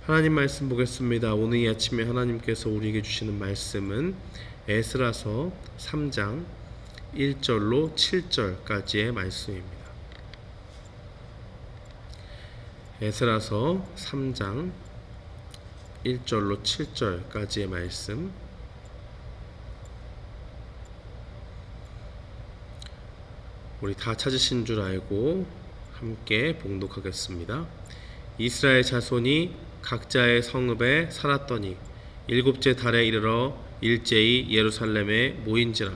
하나님 말씀 보겠습니다. 오늘 이 아침에 하나님께서 우리에게 주시는 말씀은 에스라서 3장 1절로 7절까지의 말씀입니다. 에스라서 3장 1절로 7절까지의 말씀. 우리 다 찾으신 줄 알고 함께 봉독하겠습니다. 이스라엘 자손이 각자의 성읍에 살았더니 일곱째 달에 이르러 일제히 예루살렘에 모인지라.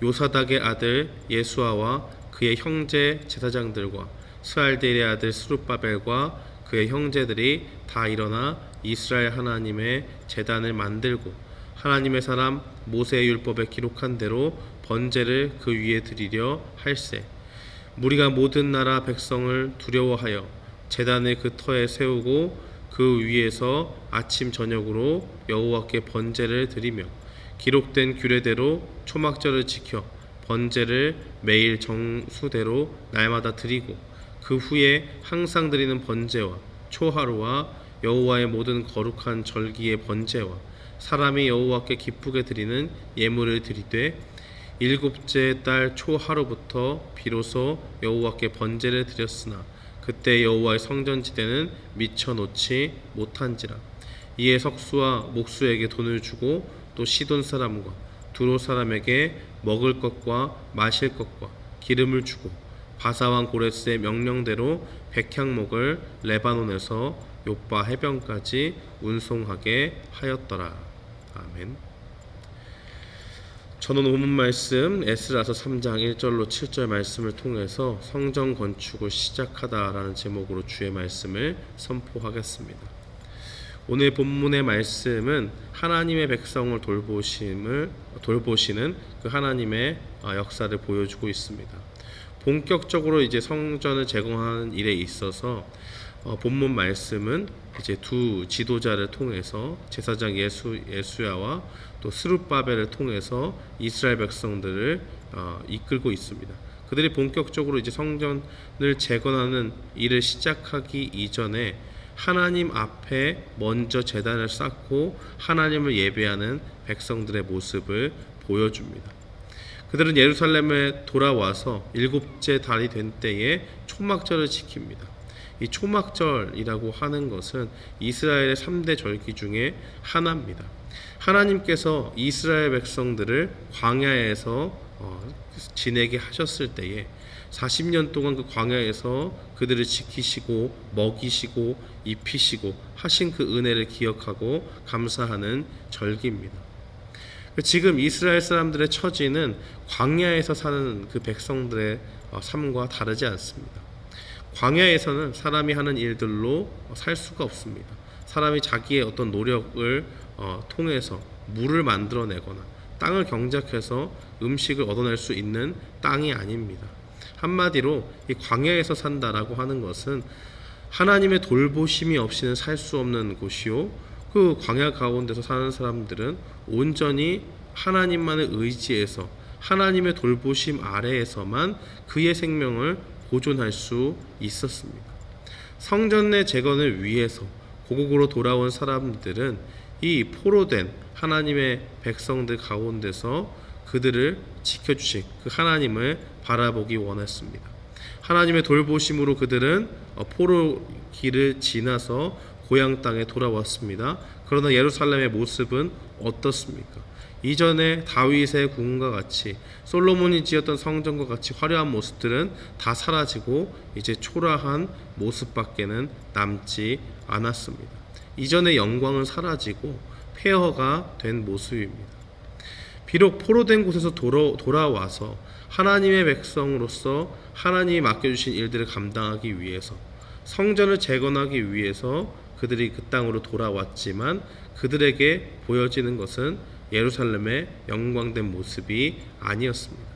요사닥의 아들 예수아와 그의 형제 제사장들과 스알델의 아들 스룹바벨과 그의 형제들이 다 일어나 이스라엘 하나님의 제단을 만들고 하나님의 사람 모세의 율법에 기록한 대로 번제를 그 위에 드리려 할세. 무리가 모든 나라 백성을 두려워하여 제단을 그 터에 세우고 그 위에서 아침 저녁으로 여호와께 번제를 드리며 기록된 규례대로 초막절을 지켜 번제를 매일 정수대로 날마다 드리고 그 후에 항상 드리는 번제와 초하루와 여호와의 모든 거룩한 절기의 번제와 사람이 여호와께 기쁘게 드리는 예물을 드리되 일곱째 달 초하루부터 비로소 여호와께 번제를 드렸으나 그때 여호와의 성전지대는 미쳐 놓지 못한지라. 이에 석수와 목수에게 돈을 주고 또 시돈 사람과 두로 사람에게 먹을 것과 마실 것과 기름을 주고 바사왕 고레스의 명령대로 백향목을 레바논에서 요빠 해변까지 운송하게 하였더라. 아멘. 저는 오늘 말씀 에스라서 3장 1절로 7절 말씀을 통해서 성전 건축을 시작하다라는 제목으로 주의 말씀을 선포하겠습니다. 오늘 본문의 말씀은 하나님의 백성을 돌보시는 그 하나님의 역사를 보여주고 있습니다. 본격적으로 이제 성전을 재건하는 일에 있어서 본문 말씀은 이제 두 지도자를 통해서 제사장 예수야와 또 스룹바벨을 통해서 이스라엘 백성들을 이끌고 있습니다. 그들이 본격적으로 이제 성전을 재건하는 일을 시작하기 이전에 하나님 앞에 먼저 제단을 쌓고 하나님을 예배하는 백성들의 모습을 보여줍니다. 그들은 예루살렘에 돌아와서 일곱째 달이 된 때에 초막절을 지킵니다. 이 초막절이라고 하는 것은 이스라엘의 3대 절기 중에 하나입니다. 하나님께서 이스라엘 백성들을 광야에서 지내게 하셨을 때에 40년 동안 그 광야에서 그들을 지키시고 먹이시고 입히시고 하신 그 은혜를 기억하고 감사하는 절기입니다. 지금 이스라엘 사람들의 처지는 광야에서 사는 그 백성들의 삶과 다르지 않습니다. 광야에서는 사람이 하는 일들로 살 수가 없습니다. 사람이 자기의 어떤 노력을 통해서 물을 만들어내거나 땅을 경작해서 음식을 얻어낼 수 있는 땅이 아닙니다. 한마디로 이 광야에서 산다라고 하는 것은 하나님의 돌보심이 없이는 살 수 없는 곳이요, 그 광야 가운데서 사는 사람들은 온전히 하나님만을 의지해서 하나님의 돌보심 아래에서만 그의 생명을 보존할 수 있었습니다. 성전의 재건을 위해서 고국으로 돌아온 사람들은 이 포로된 하나님의 백성들 가운데서 그들을 지켜주실 그 하나님을 바라보기 원했습니다. 하나님의 돌보심으로 그들은 포로길을 지나서 고향 땅에 돌아왔습니다. 그러나 예루살렘의 모습은 어떻습니까? 이전에 다윗의 궁과 같이 솔로몬이 지었던 성전과 같이 화려한 모습들은 다 사라지고 이제 초라한 모습밖에는 남지 않았습니다. 이전의 영광은 사라지고 폐허가 된 모습입니다. 비록 포로된 곳에서 돌아와서 하나님의 백성으로서 하나님이 맡겨주신 일들을 감당하기 위해서 성전을 재건하기 위해서 그들이 그 땅으로 돌아왔지만 그들에게 보여지는 것은 예루살렘의 영광된 모습이 아니었습니다.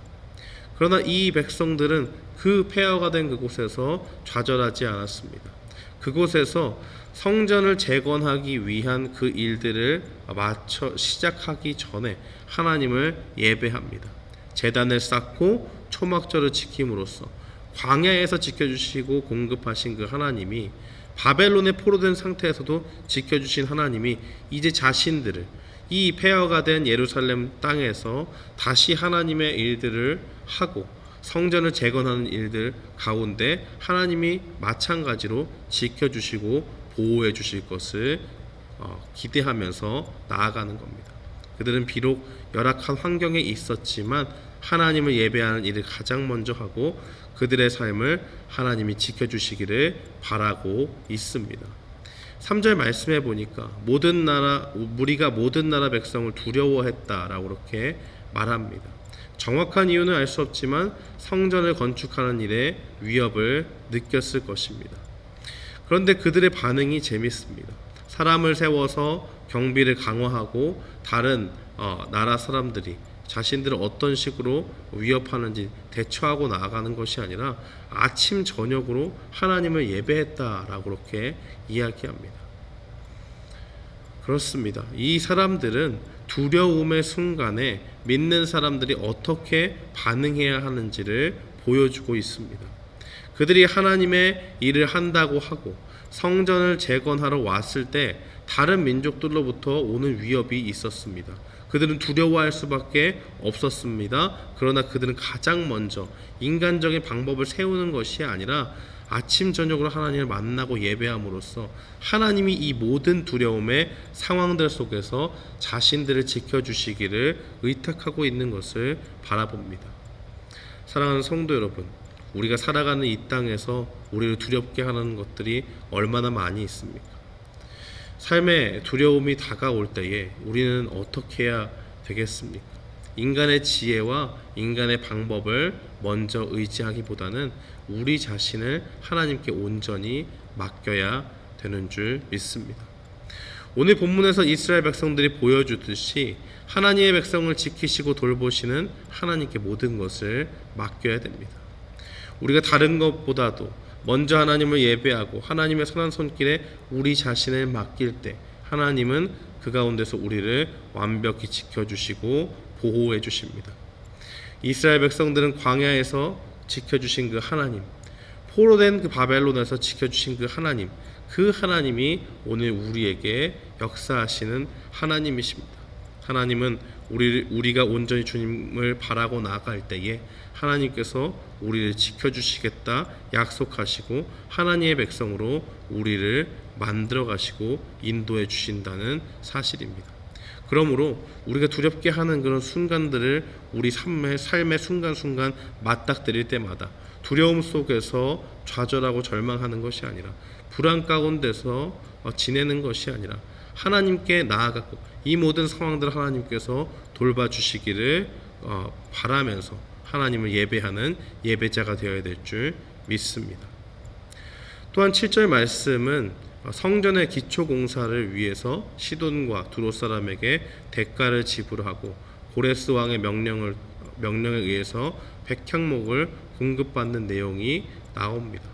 그러나 이 백성들은 그 폐허가 된 그곳에서 좌절하지 않았습니다. 그곳에서 성전을 재건하기 위한 그 일들을 마쳐 시작하기 전에 하나님을 예배합니다. 제단을 쌓고 초막절을 지킴으로써 광야에서 지켜주시고 공급하신 그 하나님이 바벨론에 포로된 상태에서도 지켜주신 하나님이 이제 자신들을 이 폐허가 된 예루살렘 땅에서 다시 하나님의 일들을 하고 성전을 재건하는 일들 가운데 하나님이 마찬가지로 지켜주시고 보호해 주실 것을 기대하면서 나아가는 겁니다. 그들은 비록 열악한 환경에 있었지만 하나님을 예배하는 일을 가장 먼저 하고 그들의 삶을 하나님이 지켜주시기를 바라고 있습니다. 3절 말씀해 보니까 무리가 모든 나라 백성을 두려워했다라고 그렇게 말합니다. 정확한 이유는 알 수 없지만 성전을 건축하는 일에 위협을 느꼈을 것입니다. 그런데 그들의 반응이 재밌습니다. 사람을 세워서 경비를 강화하고 다른 나라 사람들이 자신들을 어떤 식으로 위협하는지 대처하고 나아가는 것이 아니라 아침 저녁으로 하나님을 예배했다라고 그렇게 이야기합니다. 그렇습니다. 이 사람들은 두려움의 순간에 믿는 사람들이 어떻게 반응해야 하는지를 보여주고 있습니다. 그들이 하나님의 일을 한다고 하고 성전을 재건하러 왔을 때 다른 민족들로부터 오는 위협이 있었습니다. 그들은 두려워할 수밖에 없었습니다. 그러나 그들은 가장 먼저 인간적인 방법을 세우는 것이 아니라 아침 저녁으로 하나님을 만나고 예배함으로써 하나님이 이 모든 두려움의 상황들 속에서 자신들을 지켜주시기를 의탁하고 있는 것을 바라봅니다. 사랑하는 성도 여러분, 우리가 살아가는 이 땅에서 우리를 두렵게 하는 것들이 얼마나 많이 있습니까? 삶의 두려움이 다가올 때에 우리는 어떻게 해야 되겠습니까? 인간의 지혜와 인간의 방법을 먼저 의지하기보다는 우리 자신을 하나님께 온전히 맡겨야 되는 줄 믿습니다. 오늘 본문에서 이스라엘 백성들이 보여주듯이 하나님의 백성을 지키시고 돌보시는 하나님께 모든 것을 맡겨야 됩니다. 우리가 다른 것보다도 먼저 하나님을 예배하고 하나님의 선한 손길에 우리 자신을 맡길 때 하나님은 그 가운데서 우리를 완벽히 지켜주시고 보호해 주십니다. 이스라엘 백성들은 광야에서 지켜주신 그 하나님, 포로된 그 바벨론에서 지켜주신 그 하나님이 오늘 우리에게 역사하시는 하나님이십니다. 하나님은 우리가 온전히 주님을 바라고 나아갈 때에 하나님께서 우리를 지켜주시겠다 약속하시고 하나님의 백성으로 우리를 만들어 가시고 인도해 주신다는 사실입니다. 그러므로 우리가 두렵게 하는 그런 순간들을 우리 삶의 순간순간 맞닥뜨릴 때마다 두려움 속에서 좌절하고 절망하는 것이 아니라 불안 가운데서 지내는 것이 아니라 하나님께 나아가고 이 모든 상황들을 하나님께서 돌봐주시기를 바라면서 하나님을 예배하는 예배자가 되어야 될 줄 믿습니다. 또한 7절 말씀은 성전의 기초 공사를 위해서 시돈과 두로 사람에게 대가를 지불하고 고레스 왕의 명령에 의해서 백향목을 공급받는 내용이 나옵니다.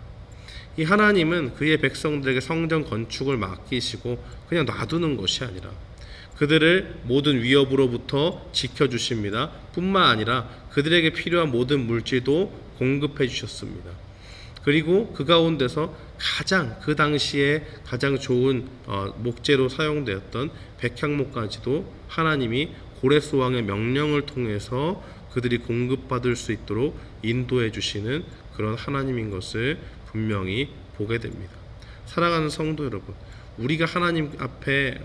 이 하나님은 그의 백성들에게 성전 건축을 맡기시고 그냥 놔두는 것이 아니라 그들을 모든 위협으로부터 지켜주십니다. 뿐만 아니라 그들에게 필요한 모든 물질도 공급해 주셨습니다. 그리고 그 가운데서 그 당시에 가장 좋은 목재로 사용되었던 백향목까지도 하나님이 고레스 왕의 명령을 통해서 그들이 공급받을 수 있도록 인도해 주시는 그런 하나님인 것을 분명히 보게 됩니다. 사랑하는 성도 여러분, 우리가 하나님 앞에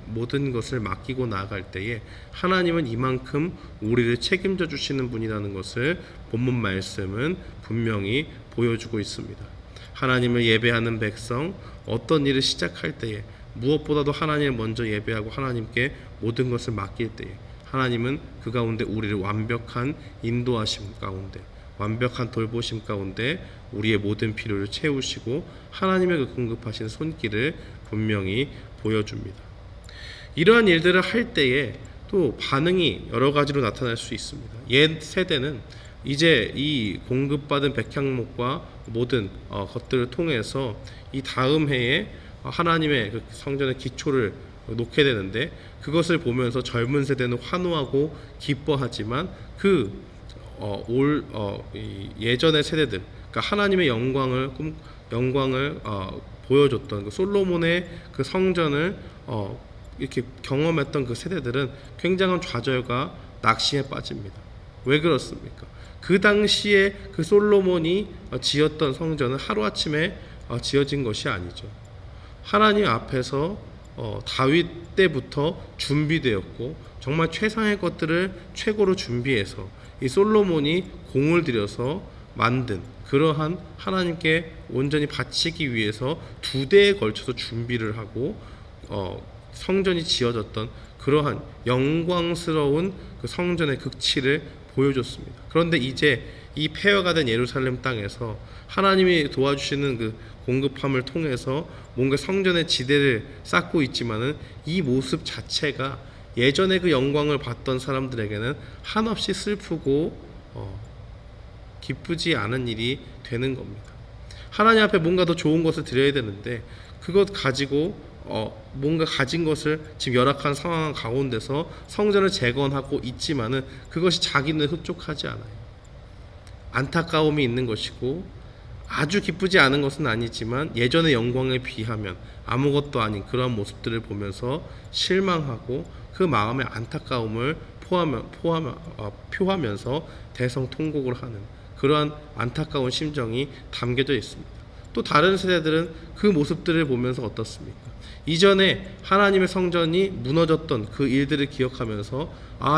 모든 것을 맡기고 나아갈 때에 하나님은 이만큼 우리를 책임져 주시는 분이라는 것을 본문 말씀은 분명히 보여주고 있습니다. 하나님을 예배하는 백성, 어떤 일을 시작할 때에 무엇보다도 하나님을 먼저 예배하고 하나님께 모든 것을 맡길 때에 하나님은 그 가운데 우리를 완벽한 인도하심 가운데, 완벽한 돌보심 가운데 우리의 모든 필요를 채우시고 하나님의 그 공급하신 손길을 분명히 보여줍니다. 이러한 일들을 할 때에 또 반응이 여러 가지로 나타날 수 있습니다. 옛 세대는 이제 이 공급받은 백향목과 모든 것들을 통해서 이 다음 해에 하나님의 그 성전의 기초를 놓게 되는데 그것을 보면서 젊은 세대는 환호하고 기뻐하지만 예전의 세대들, 그러니까 하나님의 영광을 보여줬던 그 솔로몬의 그 성전을 이렇게 경험했던 그 세대들은 굉장한 좌절과 낙심에 빠집니다. 왜 그렇습니까? 그 당시에 그 솔로몬이 지었던 성전은 하루아침에 지어진 것이 아니죠. 하나님 앞에서 다윗 때부터 준비되었고 정말 최상의 것들을 최고로 준비해서 이 솔로몬이 공을 들여서 만든 그러한 하나님께 온전히 바치기 위해서 2대에 걸쳐서 준비를 하고 성전이 지어졌던 그러한 영광스러운 그 성전의 극치를 보여줬습니다. 그런데 이제 이 폐허가 된 예루살렘 땅에서 하나님이 도와주시는 그 공급함을 통해서 뭔가 성전의 지대를 쌓고 있지만은 이 모습 자체가 예전에 그 영광을 봤던 사람들에게는 한없이 슬프고 기쁘지 않은 일이 되는 겁니다. 하나님 앞에 뭔가 더 좋은 것을 드려야 되는데 그것 가지고 뭔가 가진 것을 지금 열악한 상황 가운데서 성전을 재건하고 있지만은 그것이 자기는 흡족하지 않아요. 안타까움이 있는 것이고 아주 기쁘지 않은 것은 아니지만 예전의 영광에 비하면 아무것도 아닌 그런 모습들을 보면서 실망하고 그 마음의 안타까움을 표하면서 대성통곡을 하는 그러한 안타까운 심정이 담겨져 있습니다. 또 다른 세대들은 그 모습들을 보면서 어떻습니까? 이전에 하나님의 성전이 무너졌던 그 일들을 기억하면서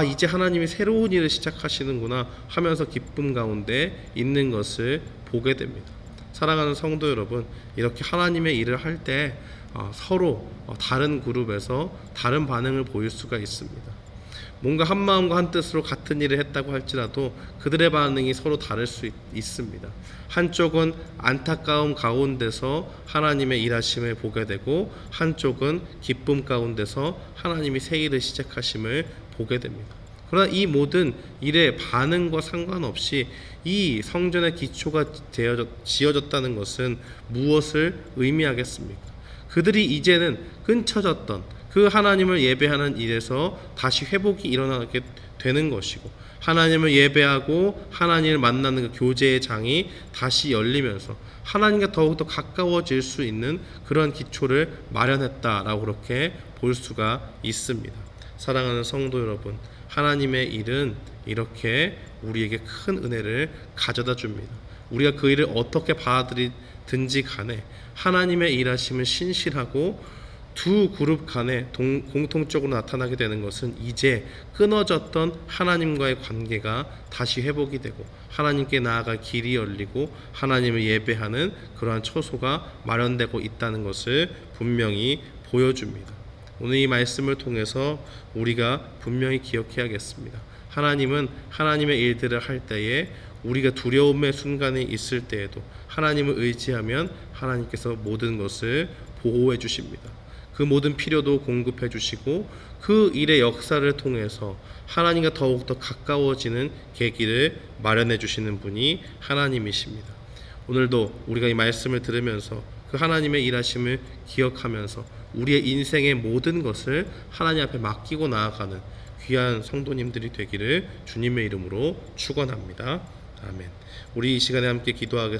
이제 하나님이 새로운 일을 시작하시는구나 하면서 기쁨 가운데 있는 것을 보게 됩니다. 사랑하는 성도 여러분, 이렇게 하나님의 일을 할 때 서로 다른 그룹에서 다른 반응을 보일 수가 있습니다. 뭔가 한 마음과 한 뜻으로 같은 일을 했다고 할지라도 그들의 반응이 서로 다를 수 있습니다. 한쪽은 안타까움 가운데서 하나님의 일하심을 보게 되고 한쪽은 기쁨 가운데서 하나님이 새 일을 시작하심을 보게 됩니다. 그러나 이 모든 일의 반응과 상관없이 이 성전의 기초가 지어졌다는 것은 무엇을 의미하겠습니까? 그들이 이제는 끊쳐졌던 그 하나님을 예배하는 일에서 다시 회복이 일어나게 되는 것이고 하나님을 예배하고 하나님을 만나는 그 교제의 장이 다시 열리면서 하나님과 더욱더 가까워질 수 있는 그런 기초를 마련했다라고 그렇게 볼 수가 있습니다. 사랑하는 성도 여러분, 하나님의 일은 이렇게 우리에게 큰 은혜를 가져다 줍니다. 우리가 그 일을 어떻게 받아들이든지 간에 하나님의 일하심은 신실하고 두 그룹 간에 공통적으로 나타나게 되는 것은 이제 끊어졌던 하나님과의 관계가 다시 회복이 되고 하나님께 나아갈 길이 열리고 하나님을 예배하는 그러한 처소가 마련되고 있다는 것을 분명히 보여줍니다. 오늘 이 말씀을 통해서 우리가 분명히 기억해야겠습니다. 하나님은 하나님의 일들을 할 때에 우리가 두려움의 순간에 있을 때에도 하나님을 의지하면 하나님께서 모든 것을 보호해 주십니다. 그 모든 필요도 공급해 주시고 그 일의 역사를 통해서 하나님과 더욱더 가까워지는 계기를 마련해 주시는 분이 하나님이십니다. 오늘도 우리가 이 말씀을 들으면서 그 하나님의 일하심을 기억하면서 우리의 인생의 모든 것을 하나님 앞에 맡기고 나아가는 귀한 성도님들이 되기를 주님의 이름으로 축원합니다. 아멘. 우리 이 시간에 함께 기도하겠습니다.